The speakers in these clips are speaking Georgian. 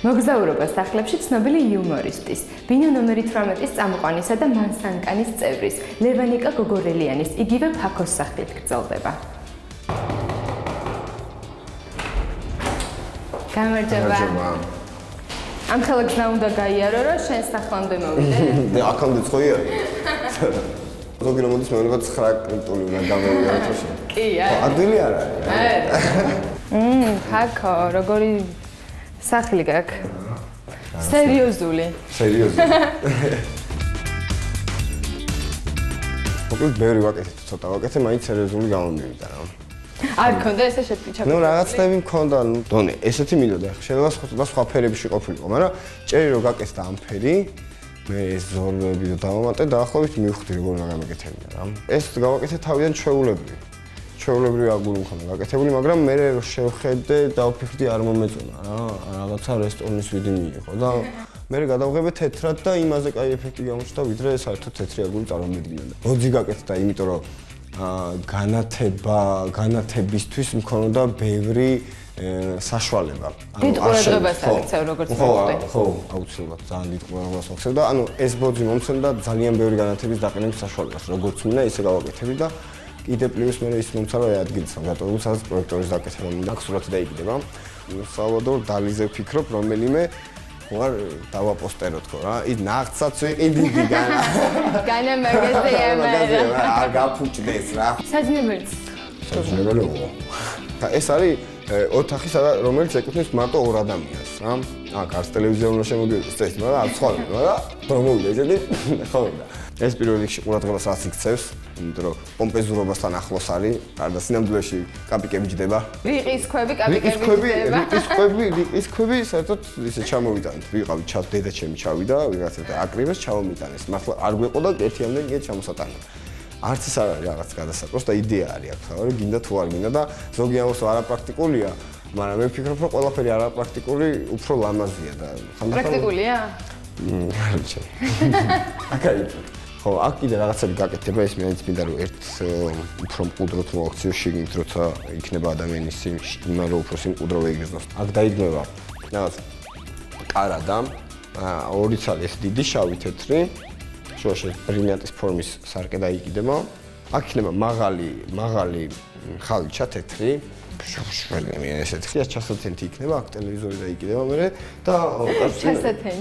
მოგზაურობა სახლებში ცნობილი იუმორისტის, ბინო ნომერი 18-ის წამყვანისა და მანსანკანის წევრის, ლევანიკა გოგორელიანის, იგივე ფაქოს სახლით გრძელდება. გამარჯობა. ამ ხელს რა უნდა გაიარო, რომ შენ სახლამდე მოვიდე? აქამდე წოია. ზოგი რომ მოდის მეუბნება 9 კრიპტული უნდა გამოვიარო თოში. კი, ადვილი არ არის. ფაქო, როგორი სახლი გაქვს? სერიოზული. მოკლედ ბევრი ვაკეთე, ცოტა ვაკეთე, მაინც სერიოზული გამომივიდა რა. არ გქონდა ესე შეტყიჩა. ნუ რაღაცნაირი მქონდა, ნუ დონე, ესეთი მინდოდა, შეიძლება სხვა ფერებში ყოფილიყო, მაგრამ ჭერი რომ გაკეთდა ამ ფერი, მე ეს ზოლები და დავამატე და ახლობით მივხვდი როგორ უნდა გამეკეთებინა რა. ეს გავაკეთე თავიდან ჩვეულებრივი აგური მქონდა გაკეთებული, მაგრამ მე რო შევხედე და ვფიქრდი არ მომეწონა რა, რაღაცა რესტორნის ვიდი მიიღო და მე გადავღებე თეთრად და იმაზე კაი ეფექტი გამოჩნდა, ვიდრე საერთოდ თეთრი აგური წარმომედგინოდა. მოძი გაკეთდა, იმიტომ რომ განათებისთვის მქონოდა ბევრი საშუალება. დიდ ყურადღებას აქცევ როგორც მოხდა. ხო, აუცილებლად ძალიან დიდ ყურადღებას აქცევ და ეს ბოძი მომცემდა ძალიან ბევრი განათების დაყენების საშუალებას, როგორც მინდა ისე გავაკეთები და კიდე პლუს მე ის მომცა რომ ადგილს გატოვებული სადაც პროექტორის დაკეთება მინდა სურათი დაიგდება. სალვადორ დალიზე ვფიქრობ რომელიმე ვარ დავაპოსტერო თქო რა. ის ნახცაც ვიყიდი განა. განა მაგაზია მაგრამ არ გაფუჭდეს რა. საძინებელიც. საძინებელია. ეს არის ოთახი რომელიც ეკუთვნის მარტო ორ ადამიანს რა. აქ არც ტელევიზია უნდა შემოგიყვეს წესი, მაგრამ არ სხვა მაგრამ პრომოვიდა ესეთი ხო და ეს პირველ რიგში ყურადღებას რაც იქცევს, იმიტომ რომ პომპეზურობასთან ახლოს არის, გარდა სინამდვილეში კაპიკები ჯდება. რიყის ქვები კაპიკები ჯდება. რიყის ქვები საერთოდ ისე ჩამოვიტანეთ. ვიყავი დედა ჩემი ჩავიდა, ვიღაცა და აკრივეს ჩამოვიტანეს. მართლა არ გვეყოდა ერთიანდნენ კიდე ჩამოსატანა. არც ეს არ არის რაღაც გადასაკროს და იდეა არის აქ, ხო, გინდა თუ არ გინდა და ზოგი ამბობს რომ არაპრაქტიკულია, მაგრამ მე ვფიქრობ რომ ყველაფერი არაპრაქტიკული უფრო ლამაზია და ხანდახან პრაქტიკულია? არჩე. აკაი. ხო, აქ კიდე რაღაცები გაკეთდება, ეს მეც მინდა რომ ერთ უფრო მყუდროთ მოაქციო შიგნით, როცა იქნება ადამიანის იმან რომ უფრო სიმყუდრო ვეიგრძნოს. აქ დაიდგმება რაღაც კარადა, ორი ცალი ეს დიდი შავი თეთრი შუაში ბრილიანტის ფორმის სარკე დაიკიდება. აქ იქნება მაღალი ხალიჩა თეთრი. შველი ესეთი. ეს ჩასათენთი იქნება, აქ ტელევიზორი დაიკიდება მერე და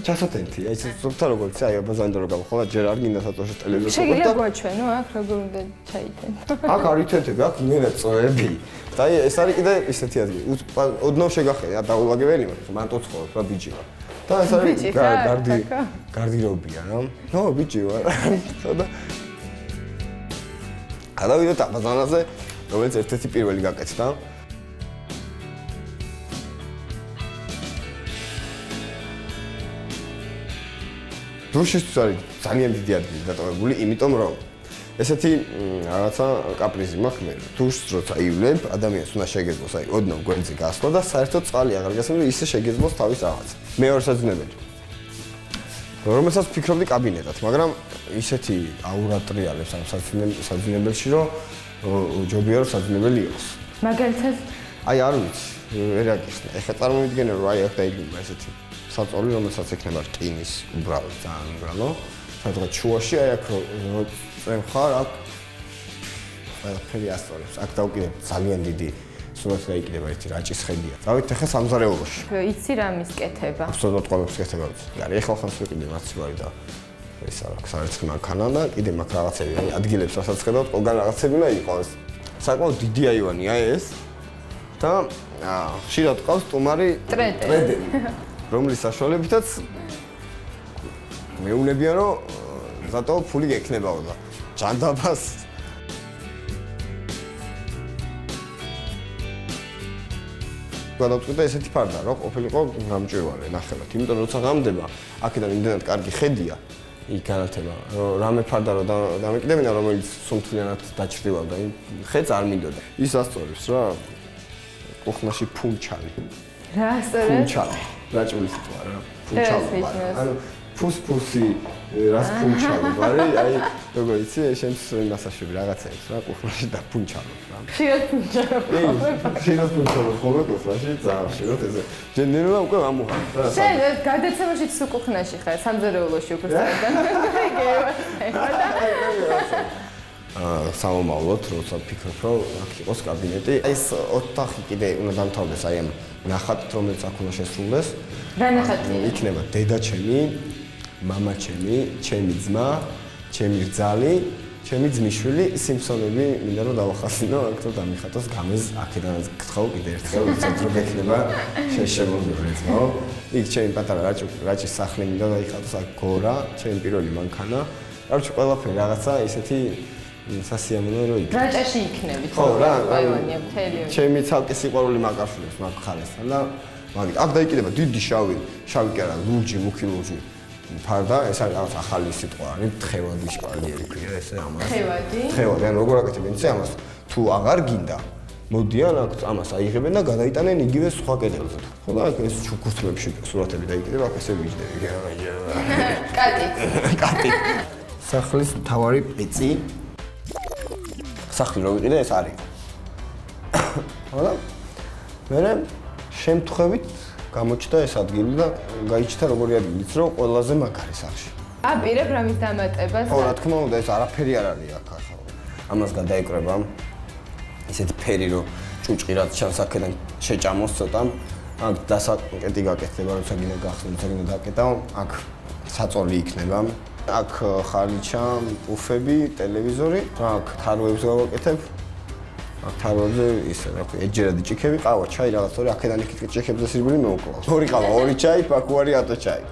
ჩასათენთი. აი ეს ზოგადად როგორც აი აბაზანდა რომ გავხვალ, ჯერ არ გინდა საწოშე ტელევიზორი. შეიძლება გვაჩვენო აქ როგორ უნდა ჩაითენთ. აქ არ ითენთები, აქ იმენა წოები. და ეს არის კიდე ისეთი ადგილი. ოდნავ შეგახები, დაულაგებელი მაგრამ მარტო ცხოვრობ რა ბიჭი ვარ. და ეს არის გარდირობია რა. ნო ბიჭი ვარ. და გადავიდეთ აბაზანაზე, რომელიც ერთ-ერთი პირველი გაკეთდა. დროშისთვის არის ძალიან დიდი ადგილი დატოვებული, იმიტომ რომ ესეთი რაღაცა კაპრიზი მაქვს მე. დუშს როცა ივლებ, ადამიანს უნდა შეგეძლოს, აი, ოდნავ გვერდზე გასვლა და საერთოდ წყალი აღარ გასმენ, ისე შეგეძლოს თავის რაღაც. მეორე საძინებელი. რომელსაც ვფიქრობდი კაბინეტად, მაგრამ ისეთი აურა ტრიალებს ამ საძინებელში, რომ ჯობია რომ საძინებელი იყოს. მაგალითად, აი არ ვიცი, ვერ აკისნა. ეხლა წარმოვიდგენე რომ აი აქ დაიგნება ესეთი საწოლი, რომელსაც ექნება რკინის უბრალოდ ძალიან უბრალო. სადღაც შუაში აი აქ რო წემხარ აქ ყველაფერი ასწორებს. აქ დავკიდებ ძალიან დიდი სურათი დაიკიდება ერთი რაჭის ხედია. დავით ახლა სამზარეულოში. იცი რა მისკეთება? აბსოლუტურად ყველაფერს კეთება ვიცი. არის ახლა ხანს ვიყიდე მაცივარი და ეს არის საერთოდ მანქანა და კიდე მაგ რაღაცები, აი ადგილებს რასაც ხედავთ, ყველგან რაღაცები უნდა იყოს. საკმაოდ დიდი აივანია ეს და ხშირად ყავს სტუმარი ტრედები, რომლის საშუალებითაც მეუბნებიან რომ ზატო ფული გექნებაო და ჯანდაბას გადავწყვიტე ესეთი ფარდა რომ ყოფილიყო გამჭვირვალე ნახევრად, იმიტომ რომ როცა გამდება აქედან იმდენად კარგი ხედია იქ განათება, რამე ფარდა რომ დამეკიდებინა, რომელიც სუმთლიანად დაჭრილავდა, ხედს არ მინდოდა. ის ასწორებს რა, კუხნაში ფუნჩალი. რა ასწორებს? ფუნჩალი. რაჭული სიტყვა რა. ფუნჩალი. ანუ ფუსფუსი რას ფუნჩალობ არის, აი როგორ იცი, შენს მასაშვები რაღაცაებს რა, კუხმაში დაფუნჩალობ რა. ხშირად ფუნჩალობ. ხშირად ფუნჩალობ ხოლმე კუხმაში, ძალიან ხშირად ესე. ჯენერალურად უკვე ამოხარ რა. შენ გადაცემაში თუ კუხნაში ხარ, სამზარეულოში უფრო სწორად. სამომავლოდ, როცა ფიქრობ, რომ აქ იყოს კაბინეტი, ეს ოთახი კიდე უნდა დამთავრდეს აი ამ ნახატით, რომელიც აქ უნდა შესრულდეს. რა ნახატია? იქნება დედა ჩემი, მამა ჩემი, ჩემი ძმა, ჩემი რძალი, ჩემი ძმისშვილი, სიმსონები მინდა რომ დავახასინო, აქ თუ დამიხატოს გამეს აქედანაც გთხოვ კიდე ერთხელ, ვიცით რომ ექნება შემოგვიყვება. იქ ჩემი პატარა რაჭის სახლი მინდა დაიხატოს აქ გორა, ჩემი პირველი მანქანა. რაჭი ყველაფერი რაღაცა ისეთი სასიამოვნო რო იქნება. რაჭაში იქნებით. ხო რა, აივანია მთელი. ჩემი ცალკე სიყვარული მაკავშირებს მაგ ხალესთან და მაგით აქ დაიკიდება დიდი შავი კი არა, ლურჯი, მუქი ლურჯი. ფარდა, ეს არის რაღაც ახალი სიტყვა არის, თხევადი შპალიერი ქვია ესე ამას. თხევადი? თხევადი, ან როგორ აკეთებენ ისე ამას? თუ აღარ გინდა, მოდიან აქ ამას აიღებენ და გადაიტანენ იგივე სხვა კედელზე. ხო და აქ ეს ჩუქურთმებში სურათები დაიკიდება, აქ ესე ვიჯდები. კატი. სახლის მთავარი პეცი. სახლი რო ვიყიდე ეს არის. ხო და მე შემთხვევით გამოჩნდა ეს ადგილი და გაიჩნდა როგორი ადგილიც, რომ ყველაზე მაგარი სახლში. აპირებ რამის დამატებას. ხო, რა თქმა უნდა, ეს არაფერი არ არის აქ ახლა. ამას გადაეკრება ისეთი ფერი, რომ ჭუჭყი რაც ჩანს აქედან შეჭამოს ცოტა. აქ დასაკეტი გაკეთდება, როცა გინდა გახსნო, როცა გინდა დაკეტავ, აქ საწოლი იქნება. აქ ხალიჩა, პუფები, ტელევიზორი, აქ თაროებს გავაკეთებ. აქ თაროებზე ისე რა ქვია, ეჯერადი ჭიქები, ყავა, ჩაი რაღაც, აქედან იქით ჭიქებზე სირბილი მოვკლავს. ორი ყავა, ორი ჩაი, პაკუარი 100 ჩაი.